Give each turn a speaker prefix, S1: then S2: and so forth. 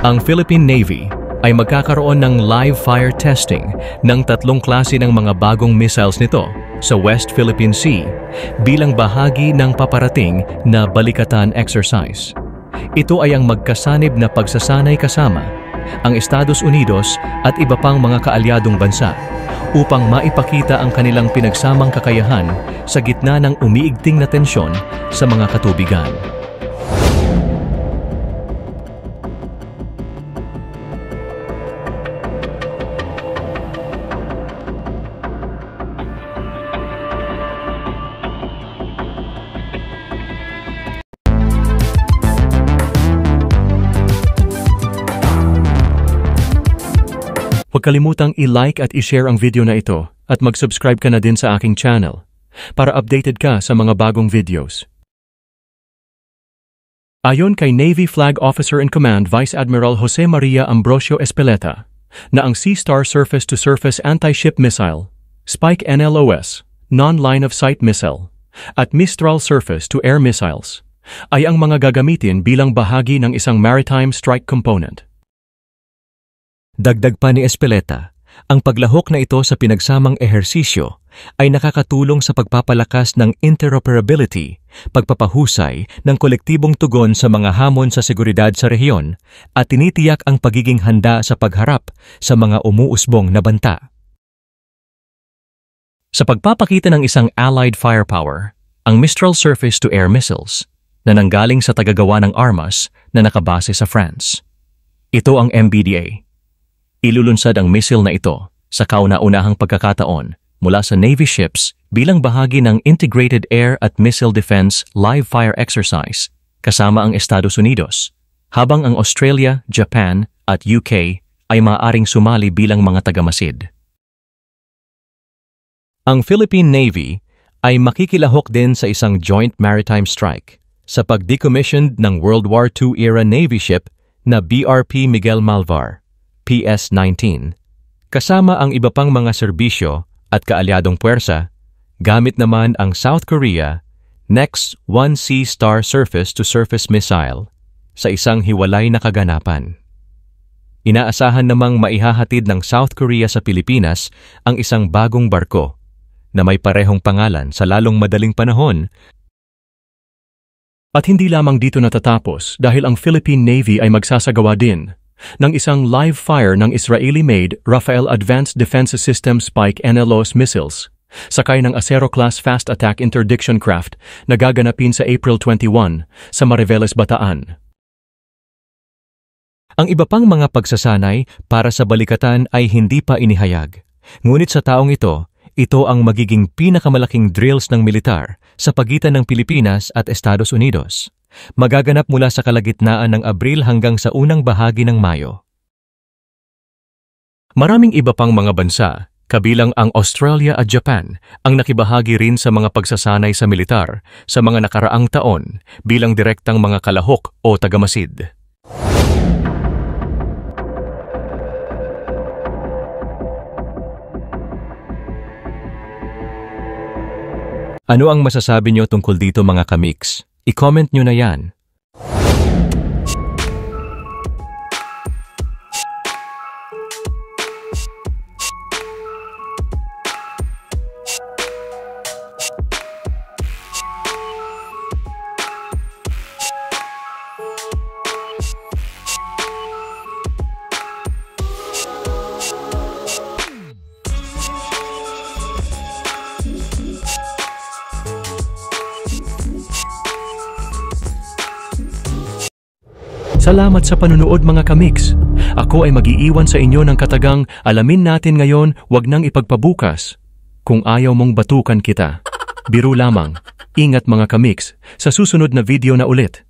S1: Ang Philippine Navy ay magkakaroon ng live fire testing ng 3 klase ng mga bagong missiles nito sa West Philippine Sea bilang bahagi ng paparating na balikatan exercise. Ito ay ang magkasanib na pagsasanay kasama ang Estados Unidos at iba pang mga kaalyadong bansa upang maipakita ang kanilang pinagsamang kakayahan sa gitna ng umiigting na tensyon sa mga katubigan. Huwag kalimutang i-like at i-share ang video na ito at mag-subscribe ka na din sa aking channel para updated ka sa mga bagong videos. Ayon kay Navy Flag Officer in Command Vice Admiral Jose Maria Ambrosio Espeleta na ang Sea Star Surface-to-Surface Anti-Ship Missile, Spike NLOS, Non-Line-of-Sight Missile, at Mistral Surface-to-Air Missiles ay ang mga gagamitin bilang bahagi ng isang maritime strike component. Dagdag pa ni Espeleta, ang paglahok na ito sa pinagsamang ehersisyo ay nakakatulong sa pagpapalakas ng interoperability, pagpapahusay ng kolektibong tugon sa mga hamon sa seguridad sa rehiyon at tinitiyak ang pagiging handa sa pagharap sa mga umuusbong na banta. Sa pagpapakita ng isang allied firepower, ang Mistral Surface-to-Air Missiles na nanggaling sa tagagawa ng armas na nakabase sa France. Ito ang MBDA. Ilulunsad ang missile na ito sa kauna-unahang pagkakataon mula sa Navy ships bilang bahagi ng Integrated Air at Missile Defense Live Fire Exercise kasama ang Estados Unidos, habang ang Australia, Japan at UK ay maaaring sumali bilang mga tagamasid. Ang Philippine Navy ay makikilahok din sa isang joint maritime strike sa pag-decommissioned ng World War II era Navy ship na BRP Miguel Malvar, PS-19, kasama ang iba pang mga serbisyo at kaalyadong puwersa, gamit naman ang South Korea Next 1C Star Surface-to-Surface Missile sa isang hiwalay na kaganapan. Inaasahan namang maihahatid ng South Korea sa Pilipinas ang isang bagong barko na may parehong pangalan sa lalong madaling panahon. At hindi lamang dito natatapos dahil ang Philippine Navy ay magsasagawa din ng isang live fire ng Israeli-made Rafael Advanced Defense System Spike NLOS missiles sakay ng Acero-class fast attack interdiction craft na gaganapin sa April 21 sa Mariveles, Bataan. Ang iba pang mga pagsasanay para sa balikatan ay hindi pa inihayag. Ngunit sa taong ito ang magiging pinakamalaking drills ng militar sa pagitan ng Pilipinas at Estados Unidos. Magaganap mula sa kalagitnaan ng Abril hanggang sa unang bahagi ng Mayo. Maraming iba pang mga bansa, kabilang ang Australia at Japan, ang nakibahagi rin sa mga pagsasanay sa militar sa mga nakaraang taon bilang direktang mga kalahok o tagamasid. Ano ang masasabi niyo tungkol dito mga kamix? I-comment nyo na yan. Salamat sa panunood mga kamix. Ako ay mag-iiwan sa inyo ng katagang alamin natin ngayon, wag nang ipagpabukas. Kung ayaw mong batukan kita. Biro lamang. Ingat mga kamix, sa susunod na video na ulit.